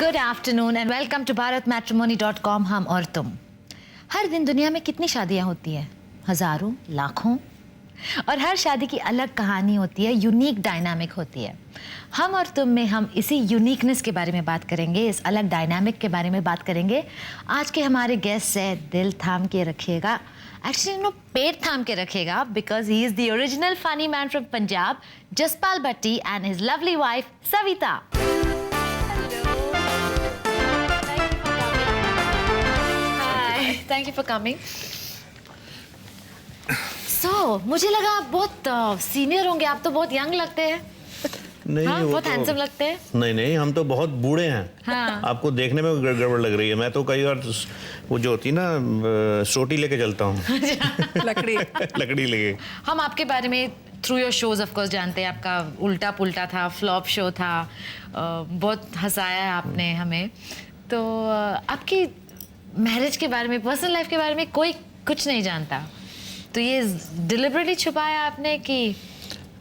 Good afternoon and welcome to bharatmatrimony.com। हम और तुम। हर दिन दुनिया में कितनी शादियां होती हैं? हजारों, लाखों। और हर शादी की अलग कहानी होती है, यूनिक डायनामिक होती है। हम और तुम में हम इसी यूनिकनेस के बारे में बात करेंगे, इस अलग डायनामिक के बारे में बात करेंगे। आज के हमारे गेस्ट से दिल थाम के रखिएगा, एक्चुअली नो पेट थाम के रखिएगा, because he is the original funny man from Punjab, Jaspal Bhatti, and his lovely wife Savita. Thank you for coming. So, मुझे लगा आप बहुत सीनियर होंगे, आप तो बहुत यंग लगते हैं। नहीं, हाँ, बहुत तो, हैंडसम लगते हैं। नहीं, हम तो बहुत बूढ़े हैं। हाँ। आपको देखने में गड़बड़ लग रही है। मैं तो कई बार वो जो होती है ना, सोटी लेके चलता हूँ। लकड़ी लेके। हम आपके बारे में through your shows of course जानते हैं। आपका उल्टा पुल्टा था, फ्लॉप शो था, बहुत हंसाया है आपने हमें। तो आपकी मैरिज के बारे में, पर्सनल लाइफ के बारे में कोई कुछ नहीं जानता, तो ये डिलिबरेटली छुपाया आपने कि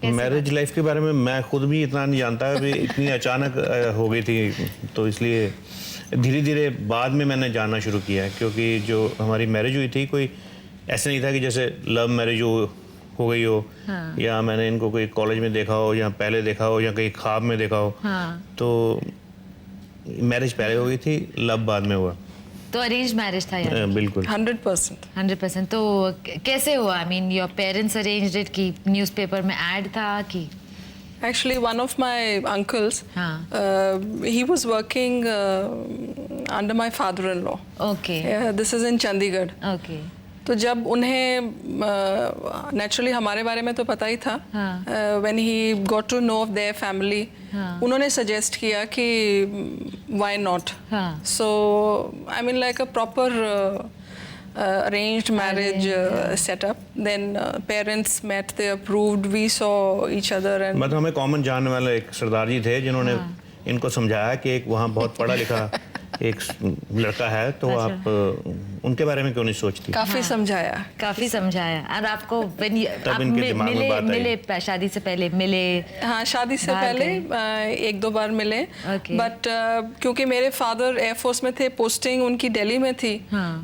मैरिज लाइफ के बारे में मैं खुद भी इतना नहीं जानता, अभी इतनी अचानक हो गई थी, तो इसलिए धीरे धीरे बाद में मैंने जानना शुरू किया है। क्योंकि जो हमारी मैरिज हुई थी, कोई ऐसे नहीं था कि जैसे लव मैरिज हो गई हो। हाँ। या मैंने इनको कोई कॉलेज में देखा हो, या पहले देखा हो, या कहीं ख्वाब में देखा हो। हाँ। तो मैरिज पहले हो गई थी, लव बाद में हुआ। तो अरेंज मैरिज था यार? बिल्कुल 100%। तो कैसे हुआ? I mean your parents arranged it कि न्यूज़पेपर में ऐड था कि? Actually, one of my uncles, he was working under my father-in-law. Okay. This is in Chandigarh. Okay. तो जब उन्हें नेचुरली हमारे बारे में तो पता ही था, when he got to know of their family, उन्होंने सजेस्ट किया कि why not. So I mean like a proper arranged marriage setup. Then parents met, they approved, we saw each other and मतलब हमें कॉमन जानने वाले एक सरदार जी थे जिन्होंने इनको समझाया कि एक वहाँ बहुत पढ़ा लिखा एक लड़का है, तो आप उनके बारे में क्यों नहीं सोचती? काफी समझाया। और आपको तब इनके दिमाग में बात आई। मिले शादी से पहले मिले? हाँ, शादी से पहले एक दो बार मिले। बट क्योंकि मेरे फादर एयरफोर्स में थे, पोस्टिंग उनकी दिल्ली में थी,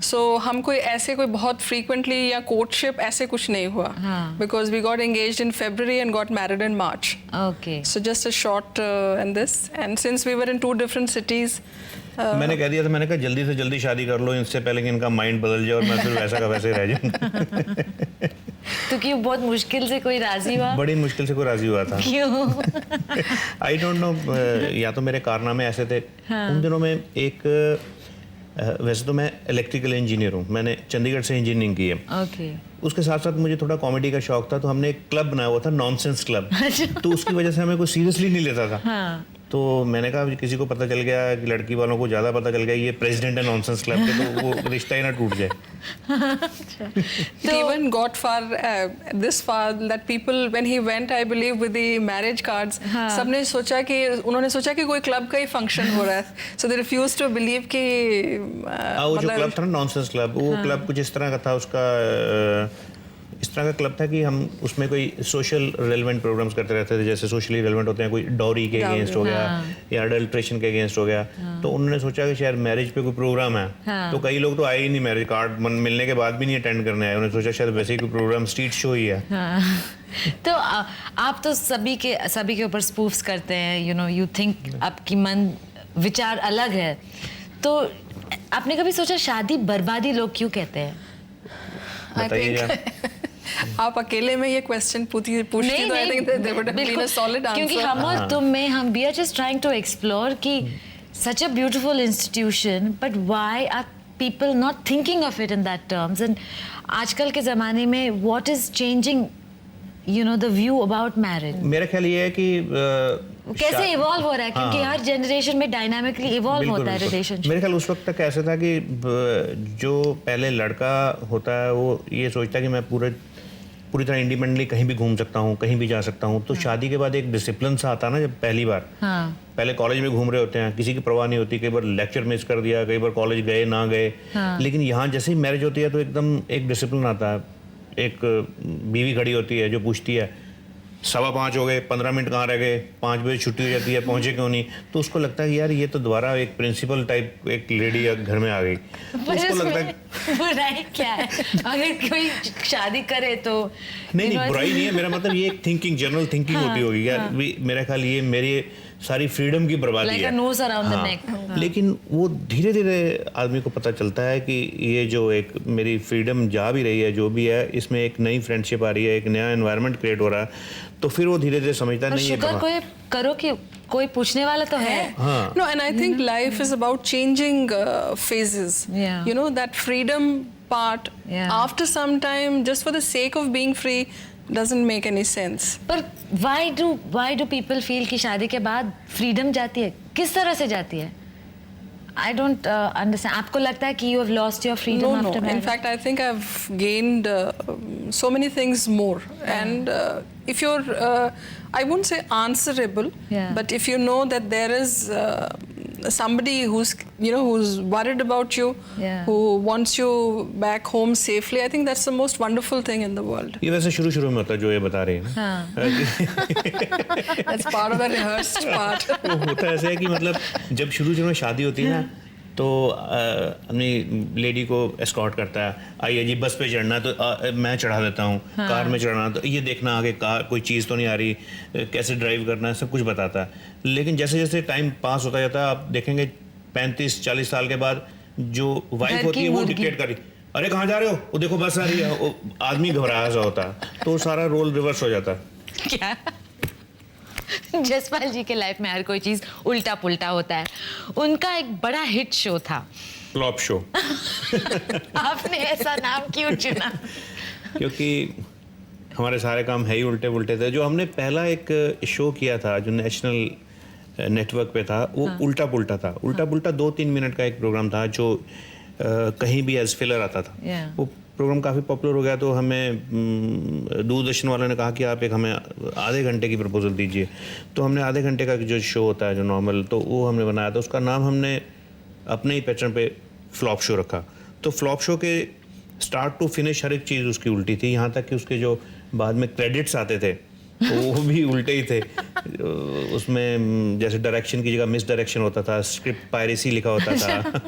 सो हम कोई बहुत फ्रीक्वेंटली या कोर्टशिप ऐसे कुछ नहीं हुआ, because we got engaged in February and got married in March. Okay. So just a short and this, and since we were in two different cities. मैंने कह दिया था, मैंने कहा जल्दी से जल्दी शादी कर लो, इससे पहले कि इनका माइंड बदल जाए और मैं फिर वैसा का वैसे रह जाऊं। तो क्यों, बहुत मुश्किल से कोई राजी हुआ? बड़ी मुश्किल से कोई राजी हुआ था। क्यों? आई डोंट नो, या तो मेरे कारनामे ऐसे थे। उन दिनों में एक वैसे तो मैं इलेक्ट्रिकल इंजीनियर हूँ, मैंने चंडीगढ़ से इंजीनियरिंग की है। उसके साथ साथ मुझे थोड़ा कॉमेडी का शौक था, तो हमने एक क्लब बनाया हुआ था, नॉनसेंस क्लब। तो उसकी वजह से हमें कोई सीरियसली नहीं लेता था। तो मैंने कहा किसी को पता चल गया कि लड़की वालों को ज़्यादा पता चल गया ये प्रेसिडेंट है नॉनसेंस क्लब के, तो वो रिश्ता ही ना टूट जाए। It even got this far that people, when he went, I believe, with the marriage cards, सबने सोचा कि उन्होंने सोचा कि कोई क्लब का ही फंक्शन हो रहा है, so they refused to believe कि वो जो क्लब था ना नॉनसेंस क्लब, वो क्लब कुछ इस तरह का था, उसका इस तरह का क्लब था कि हम उसमें कोई सोशल रेलेवेंट प्रोग्राम्स करते रहते थे, जैसे सोशली रेलेवेंट होते हैं, कोई डॉरी के अगेंस्ट हो गया या अडल्ट्रेशन के अगेंस्ट हो गया। तो उन्होंने सोचा कि शायद मैरिज पे कोई प्रोग्राम है, तो कई लोग तो आए ही नहीं, मैरिज कार्ड मिलने के बाद भी नहीं अटेंड करने आए। उन्होंने सोचा शायद वैसे ही कोई प्रोग्राम, स्ट्रीट शो ही है। तो आप तो सभी के ऊपर स्पूफ्स करते हैं, यू नो, यू थिंक आपकी मन विचार अलग है, तो आपने कभी सोचा शादी बर्बादी लोग क्यों कहते हैं? बताइए। आप अकेले में ये क्वेश्चन पूछती तो I think there would have been a solid answer. क्योंकि हम और तुम में हम we are just trying to explore कि such a beautiful institution, but why are people not thinking of it in that terms? And आजकल के ज़माने में what is changing, you know, the view about marriage? मेरा ख्याल ये है कि कैसे इवॉल्व हो रहा है, क्योंकि हर जनरेशन में डायनामिकली इवॉल्व होता है रिलेशनशिप। मेरे ख्याल उस वक्त तक ऐसा था कि जो पहले लड़का होता है वो ये सोचता है कि मैं पूरी तरह इंडिपेंडेंटली कहीं भी घूम सकता हूँ, कहीं भी जा सकता हूँ। तो शादी के बाद एक डिसिप्लिन सा आता है ना, जब पहली बार पहले कॉलेज में घूम रहे होते हैं, किसी की परवाह नहीं होती, कई बार लेक्चर मिस कर दिया, कई बार कॉलेज गए ना गए। लेकिन यहाँ जैसे ही मैरिज होती है तो एकदम एक डिसिप्लिन आता है, एक बीवी खड़ी होती है जो पूछती है 5:15 हो गए, 15 मिनट कहाँ रह गए, 5 बजे छुट्टी हो जाती है, पहुंचे क्यों नहीं। तो उसको लगता है कि यार ये तो दोबारा एक प्रिंसिपल टाइप एक लेडी घर में आ गई। तो उसको लगता है बुराई क्या है अगर कोई शादी करे तो। नहीं बुराई नहीं है, मेरा मतलब ये एक थिंकिंग, जनरल थिंकिंग होती होगी यार, मेरा ख्याल ये मेरी सारी फ्रीडम की बर्बादी है। लेकिन वो धीरे धीरे आदमी को पता चलता है कि ये जो एक मेरी फ्रीडम जा भी रही है, जो भी है, इसमें एक नई फ्रेंडशिप आ रही है, एक नया एनवायरनमेंट क्रिएट हो रहा है, तो फिर वो धीरे धीरे समझता नहीं है। शुक्र कोई करो कि कोई पूछने वाला तो है। No, and I think life is about changing phases. Yeah. You know, that freedom part, after some time, just for the sake of being free, doesn't make any sense. पर why do people feel कि शादी के बाद freedom जाती है? किस तरह से जाती है? I don't understand. आपको लगता है कि you have lost your freedom after marriage? In fact, I think I've gained so many things more. And if you're, I wouldn't say answerable, but if you know that there is somebody who's worried about you, who wants you back home safely, I think that's the most wonderful thing in the world. ये वैसे शुरू में होता है जो ये बता रहे हैं। That's part of the rehearsed part. वो होता ऐसा है कि मतलब जब शुरू में शादी होती है ना, तो अपनी लेडी को एस्कॉर्ट करता है, आइए जी बस पे चढ़ना, तो मैं चढ़ा देता हूँ, कार में चढ़ना, तो ये देखना आगे कार कोई चीज़ तो नहीं आ रही, कैसे ड्राइव करना है, सब कुछ बताता है। लेकिन जैसे जैसे टाइम पास होता जाता है, आप देखेंगे 35-40 साल के बाद जो वाइफ होती है वो डिक्टेट कर रही, अरे कहाँ जा रहे हो, वो देखो बस आ रही है, वो आदमी घबराया सा होता है, तो सारा रोल रिवर्स हो जाता है। क्या जसपाल जी के लाइफ में हर कोई चीज उल्टा पुल्टा होता है। उनका एक बड़ा हिट शो था, फ्लॉप शो। आपने ऐसा नाम क्यों चुना? क्योंकि हमारे सारे काम है ही उल्टे पुल्टे थे। जो हमने पहला एक शो किया था जो नेशनल नेटवर्क पे था, वो उल्टा पुल्टा था। उल्टा पुल्टा 2-3 मिनट का एक प्रोग्राम था जो कहीं भी एज फिलर आता था। वो प्रोग्राम काफ़ी पॉपुलर हो गया, तो हमें दूरदर्शन वालों ने कहा कि आप एक हमें आधे घंटे की प्रपोजल दीजिए। तो हमने आधे घंटे का जो शो होता है जो नॉर्मल, तो वो हमने बनाया था। उसका नाम हमने अपने ही पैटर्न पे फ्लॉप शो रखा। तो फ्लॉप शो के स्टार्ट टू फिनिश हर एक चीज़ उसकी उल्टी थी, यहाँ तक कि उसके जो बाद में क्रेडिट्स आते थे तो वो भी उल्टे ही थे। उसमें जैसे डायरेक्शन की जगह मिस डायरेक्शन होता था, स्क्रिप्ट पायरेसी लिखा होता था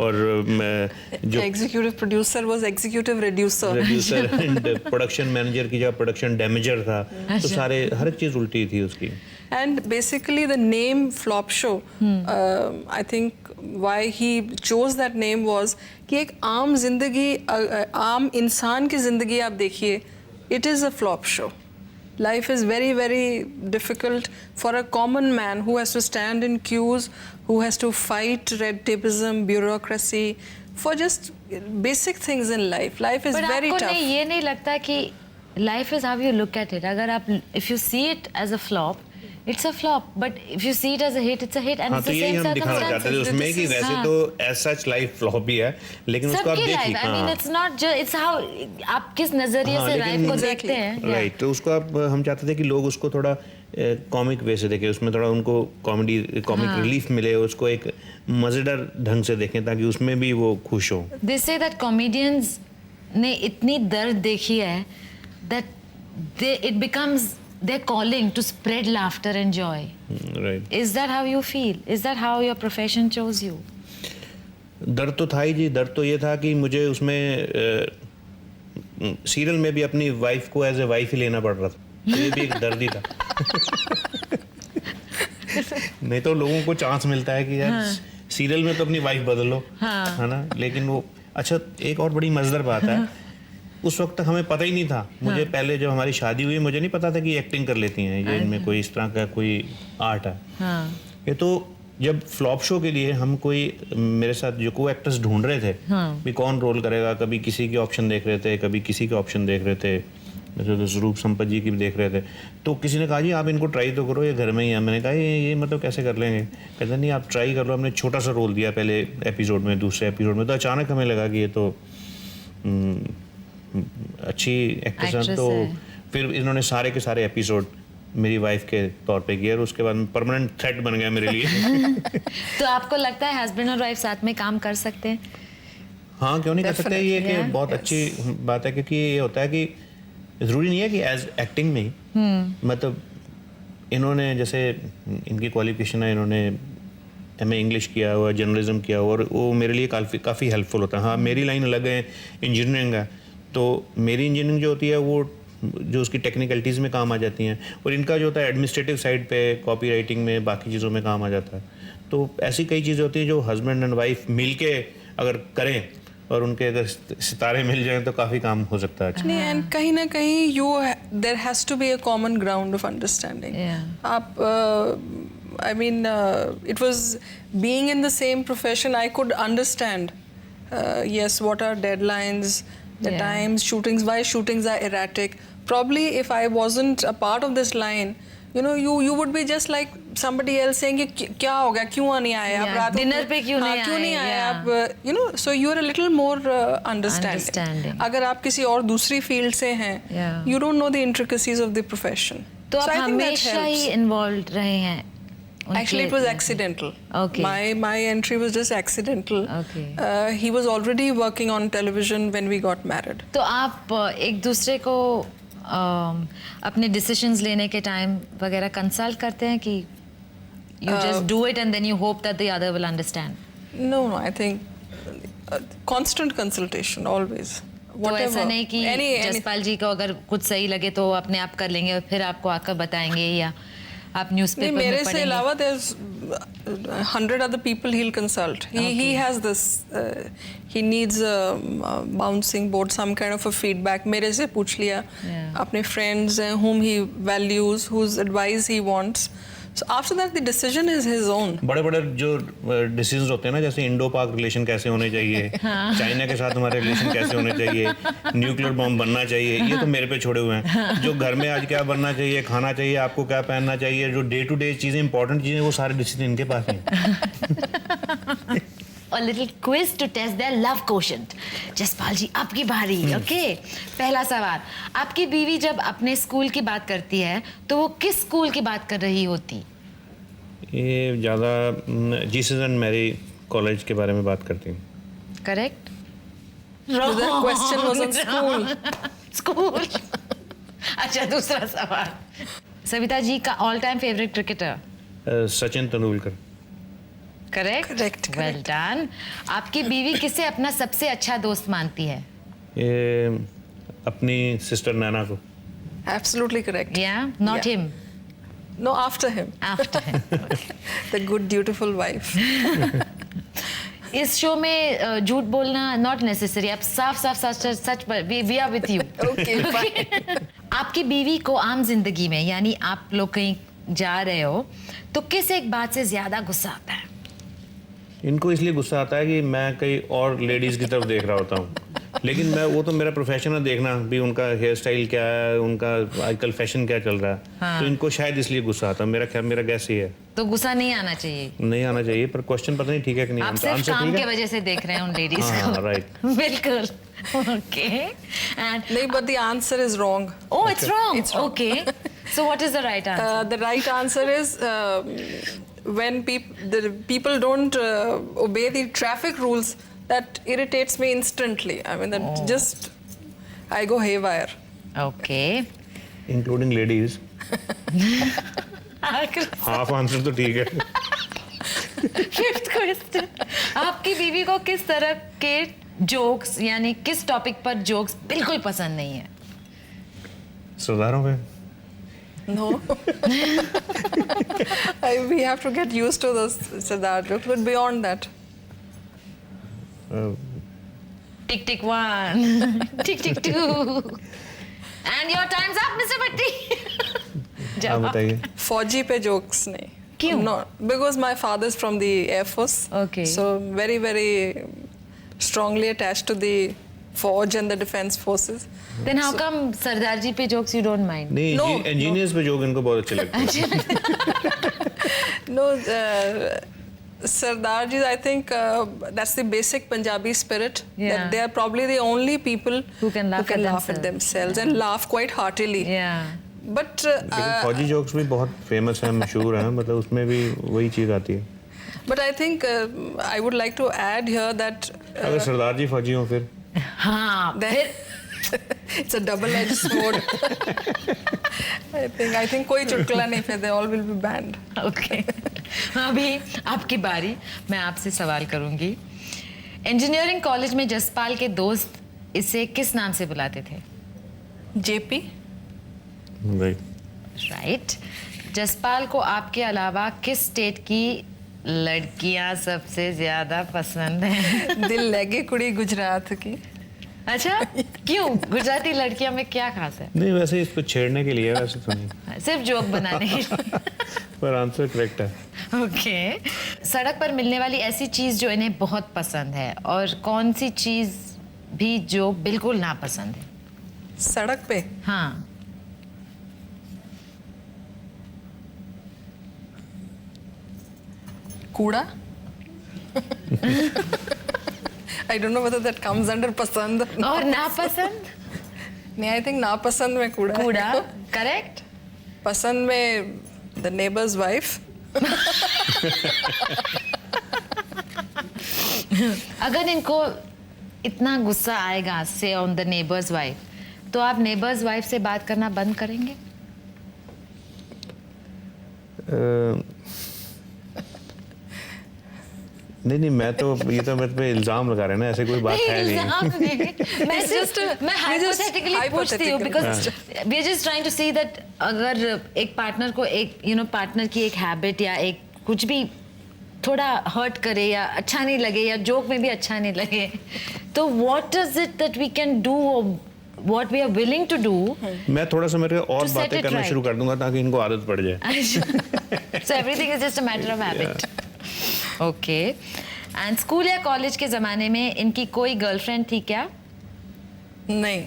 और जो executive producer was executive reducer and production manager की जगह प्रोडक्शन डैमेजर था। तो सारे हर एक चीज़ उल्टी थी उसकी। And basically the name Flop Show, I think why he chose that name was कि एक आम जिंदगी, आम इंसान की जिंदगी आप देखिए, it is a flop show. Life is very, very difficult for a common man who has to stand in queues, who has to fight red tapeism, bureaucracy, for just basic things in life. Life is very tough. आपको ये नहीं लगता कि life is how you look at it? अगर आप if you see it as a flop, it's a flop, but if you see it as a hit, it's a hit, and it's the same हम दिखाना चाहते थे उसमें कि वैसे तो as such life flop ही है, लेकिन उसको आप देखिए। I mean, it's not just, it's how आप किस नजरिए से लाइफ को देखते हैं। राइट, तो उसको आप हम चाहते थे कि लोग उसको थोड़ा कॉमिक वे से देखें, उसमें थोड़ा उनको कॉमिक रिलीफ मिले, उसको एक मजेदार ढंग से देखें ताकि उसमें भी वो खुश हो। They say that comedians ने इतनी दर्द देखी है that it becomes their calling to spread laughter and joy. Right. Is that how you feel? Is that how your profession chose you? दर्द तो था ही जी। दर्द तो ये था कि मुझे उसमें सीरियल में भी अपनी वाइफ को एज ए वाइफ ही लेना पड़ रहा था। ये भी एक दर्द ही था। नहीं तो लोगों को चांस मिलता है कि यार सीरियल में तो अपनी वाइफ बदल लो, है ना। लेकिन वो अच्छा, एक और बड़ी मजेदार बात है, उस वक्त तक हमें पता ही नहीं था। मुझे पहले जब हमारी शादी हुई मुझे नहीं पता था कि एक्टिंग कर लेती हैं, ये इनमें कोई इस तरह का कोई आर्ट है। ये तो जब फ्लॉप शो के लिए हम कोई मेरे साथ जो को एक्टर्स ढूंढ रहे थे भी कौन रोल करेगा, कभी किसी के ऑप्शन देख रहे थे, कभी किसी के ऑप्शन देख रहे थे, जैसे तो स्वरूप संपत जी की भी देख रहे थे। तो किसी ने कहा जी आप इनको ट्राई तो करो, ये घर में ही है। मैंने कहा ये मतलब कैसे कर लेंगे? कहते नहीं आप ट्राई कर लो। हमने छोटा सा रोल दिया पहले एपिसोड में, दूसरे एपिसोड में, तो अचानक हमें लगा कि ये तो अच्छी एक्ट्रेस है। तो फिर इन्होंने सारे के सारे एपिसोड मेरी वाइफ के तौर पे किया और उसके बाद परमानेंट थ्रेट बन गया मेरे लिए। तो आपको लगता है हस्बैंड और वाइफ साथ में काम कर सकते हैं? हाँ, क्यों नहीं कर सकते। ये कि बहुत अच्छी बात है, क्योंकि ये होता है कि ज़रूरी नहीं है कि एज एक्टिंग में ही, मतलब इन्होंने जैसे इनकी क्वालिफिकेशन है, इन्होंने एमए इंग्लिश किया हुआ, जर्नलिज्म किया हुआ, और वो मेरे लिए काफ़ी हेल्पफुल होता है। हाँ, मेरी लाइन अलग है, इंजीनियरिंग है, तो मेरी इंजीनियरिंग जो होती है वो जो उसकी टेक्निकलिटीज़ में काम आ जाती हैं, और इनका जो होता है एडमिनिस्ट्रेटिव साइड पे, कॉपी राइटिंग में, बाकी चीज़ों में काम आ जाता है। तो ऐसी कई चीज़ें होती हैं जो हस्बैंड एंड वाइफ मिल के अगर करें और उनके अगर सितारे मिल जाएं तो काफ़ी काम हो सकता है। नहीं, एंड कहीं ना कहीं there has to be a common ground of understanding. आप I mean, it was being in the same profession, I could understand, yes, what are deadlines, the times, shootings, why shootings are erratic. Probably if I wasn't a part of this line, you know, you would be just like somebody else saying कि क्या हो गया, क्यों नहीं आए आप रात dinner पे क्यों नहीं आए आप, you know, so you are a little more understanding. अगर आप किसी और दूसरी फील्ड से हैं, you don't know the intricacies of the profession. तो आप हमेशा ही इन्वॉल्व रहे हैं? Actually, it was accidental. Okay. My entry was just accidental. Okay. He was already working on television when we got married. तो आप एक दूसरे को अपने डिसीजंस लेने के टाइम वगैरह कंसल्ट करते हैं कि you just do it and then you hope that the other will understand? No, I think constant consultation always. तो ऐसा नहीं कि जसपाल जी को अगर कुछ सही लगे तो अपने आप कर लेंगे और फिर आपको आकर बताएंगे, या आप न्यूज़पेपर में मेरे पढ़ेंगे? से अलावा there's 100 other people he'll consult. He has this he needs a bouncing board, some kind of a feedback. मेरे से पूछ लिया, अपने friends whom he values, whose advice he wants. So after that the decision is his own. बड़े-बड़े जो decisions होते हैं ना, जैसे इंडो पाक रिलेशन कैसे होने चाहिए, चाइना के साथ हमारे रिलेशन कैसे होने चाहिए, न्यूक्लियर बॉम्ब बनना चाहिए, ये तो मेरे पे छोड़े हुए हैं। जो घर में आज क्या बनना चाहिए, खाना चाहिए, आपको क्या पहनना चाहिए, जो डे टू डे चीज़ें, इंपॉर्टेंट चीज़ें, वो सारे डिसीजन इनके पास हैं। A little quiz to test their love quotient. Jaspal जी, आपकी बारी। ओके, पहला सवाल, आपकी बीवी जब अपने स्कूल की बात करती है तो वो किस स्कूल की बात कर रही होती? ये ज़्यादा जीसस एंड मैरी कॉलेज के बारे में बात करती हूँ। Correct? The question was on school. School. अच्छा, दूसरा सवाल, सविता जी का all time favourite cricketer? Sachin Tendulkar. Correct, well done. आपकी बीवी किसे अपना सबसे अच्छा दोस्त मानती है? ये अपनी सिस्टर नैना को। Absolutely correct. Yeah, not him. No, after him. After him. The good, beautiful wife. इस शो में झूठ बोलना नॉट नेसेसरी, आप साफ सच we are with you. Okay. आपकी बीवी को आम जिंदगी में, यानी आप लोग कहीं जा रहे हो तो किस एक बात से ज्यादा गुस्सा आता है? इनको इसलिए गुस्सा आता है कि मैं कई और लेडीज़ की तरफ देख रहा होता हूँ, लेकिन मैं, वो तो मेरा प्रोफेशन है देखना भी, उनका हेयर स्टाइल क्या है, उनका आजकल फैशन क्या चल रहा है। हाँ। तो इनको शायद इसलिए गुस्सा आता है, मेरा ख्याल, मेरा गैस ही है। तो गुस्सा नहीं आना चाहिए? नहीं आना चाहिए, पर क्वेश्चन पता नहीं ठीक है कि नहीं। आप सिर्फ काम के वजह से देख रहे हैं उन लेडीज को। राइट, बिल्कुल। ओके, एंड नहीं, but the answer is wrong. Oh, it's wrong. Okay. So what is the right answer? The right answer is when the people don't obey the traffic rules, that irritates me instantly. I mean, that just I go haywire. Okay. Including ladies. Half answer तो ठीक है। Fifth question, आपकी बीवी को किस तरह के jokes, यानी किस टॉपिक पर जोक्स बिल्कुल पसंद नहीं है? सरदारों पे। No. We have to get used to those Sardar jokes, but beyond that. Tick tick 1, tick tick 2, and your time's up, Mr. Bhatti. आप बताइए। फौजी पे jokes नहीं। क्यों? Not because my father is from the Air Force. Okay. So very very strongly attached to the Forge and the Defense Forces. Then how come सरदार जी पे jokes you don't mind? नहीं, No, engineers पे joke इनको बहुत अच्छे लगते हैं। No, Sardar ji, I think that's the basic Punjabi spirit. Yeah. That they are probably the only people Who can laugh at at themselves and laugh quite heartily. Yeah. But लेकिन फौजी jokes भी बहुत famous हैं, मशहूर हैं, मतलब उसमें भी वही चीज़ आती है। But I think I would like to add here that अगर सरदार जी फौजी हों फिर हाँ, फिर It's a double-edged sword. I think कोई चुटकुला नहीं फिर they all will be banned. Okay अभी आपकी बारी, मैं आपसे सवाल करूंगी। इंजीनियरिंग कॉलेज में जसपाल के दोस्त इसे किस नाम से बुलाते थे? JP. राइट। जसपाल को आपके अलावा किस स्टेट की लड़कियां सबसे ज्यादा पसंद हैं? दिल लगे कुड़ी गुजरात की। अच्छा, क्यों? गुजराती लड़कियां में क्या खास है? नहीं, वैसे इसको छेड़ने के लिए, वैसे तो नहीं। सिर्फ जोक बनाने के लिए। पर आंसर करेक्ट है। ओके। सड़क पर मिलने वाली ऐसी चीज जो इन्हें बहुत पसंद है, और कौन सी चीज भी जो बिल्कुल ना पसंद है? सड़क पे हाँ। कूड़ा। I don't know whether that comes under पसंद और नापसंद? नहीं, I think नापसंद में कूड़ा है। कूड़ा, करेक्ट। पसंद में the neighbor's wife. अगर इनको इतना गुस्सा आएगा से ऑन द नेबर्स वाइफ, तो आप नेबर्स वाइफ से बात करना बंद करेंगे? नहीं, मैं तो ये तो मेरे पे इल्जाम लगा रहे हैं ना, ऐसे कोई बात है नहीं। मैं जस्ट मैं हाइपोथेटिकली पूछती हूँ, because we are just trying to see that अगर एक पार्टनर को एक पार्टनर की एक हैबिट या एक कुछ भी थोड़ा हर्ट करे या अच्छा नहीं लगे या जोक में भी अच्छा नहीं लगे, तो what is it that we can do, what we are willing to do? मैं थोड़ा सा मेरे और बातें करना शुरू कर दूंगा ताकि इनको आदत पड़ जाए। So everything is just a matter of habit. Okay. And school या कॉलेज के ज़माने में इनकी कोई गर्लफ्रेंड थी क्या? नहीं।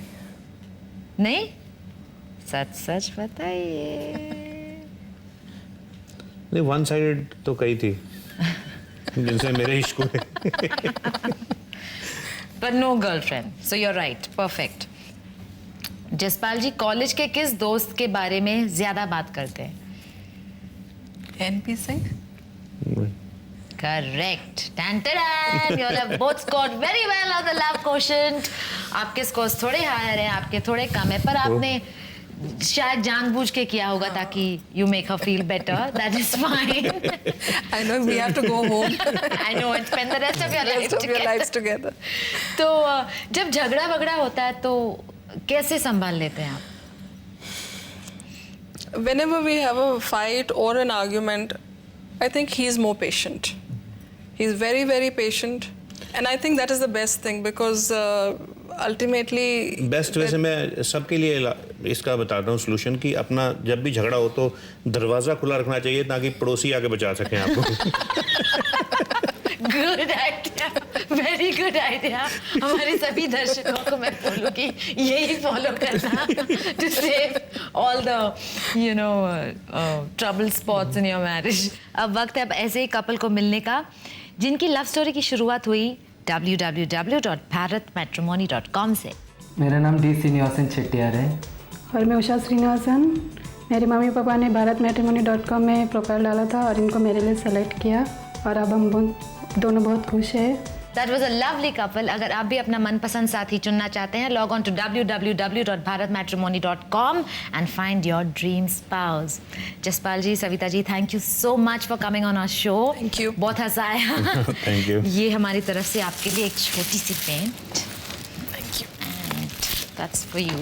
नहीं? सच सच बताइए। नहीं, वन साइडेड तो कई थी जिनसे मेरे इश्क हुए। पर no girlfriend, so you are right, perfect. Jaspal ji college के किस दोस्त के बारे में ज्यादा बात करते हैं? NP Singh. Correct. Tan taran! You all have both scored very well on the love quotient. आपके scores थोड़े higher हैं, आपके थोड़े कम हैं, पर आपने शायद जानबूझ के किया होगा ताकि you make her feel better. That is fine. I know we have to go home. I know, and spend the rest of your lives together. together. तो जब झगड़ा वगड़ा होता है तो कैसे संभाल लेते हैं आप? Whenever we have a fight or an argument, I think he's more patient. He's very, very patient. And I think that is the best thing because ultimately... best वैसे मैं सबके लिए इसका बताता हूँ सोल्यूशन कि अपना जब भी झगड़ा हो तो दरवाज़ा खुला रखना चाहिए ताकि पड़ोसी आके बचा सकें आपको। Good idea, very good idea. हमारे सभी दर्शकों को मैं बोलूँगी यही फॉलो करना to save all the trouble spots in your marriage. अब वक्त है अब ऐसे ही कपल को मिलने का जिनकी लव स्टोरी की शुरुआत हुई www.bharatmatrimony.com से। मेरा नाम डी श्रीनिवासन चेट्टियार है। और मैं उषा श्रीनिवासन। मेरे मम्मी पापा ने bharatmatrimony.com में प्रोफाइल डाला था और इनको मेरे लिए सेलेक्ट किया और अब हम दोनों बहुत खुश हैं। That was a lovely couple. अगर आप भी अपना मनपसंद साथी चुनना चाहते हैं, log on to www.bharatmatrimony.com and find your dream spouse. Jaspal ji, Savita ji, thank you so much for coming on our show. Thank you. बहुत हंसा आया। Thank you. ये हमारी तरफ से आपके लिए एक छोटी सी paint. Thank you. And that's for you.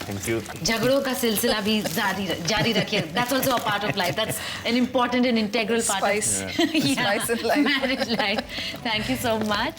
Thank you. झगड़ों का सिलसिला भी जारी रखिए। That's also a part of life. That's an important and integral part Spice. of Spice in life. marriage life. Thank you so much.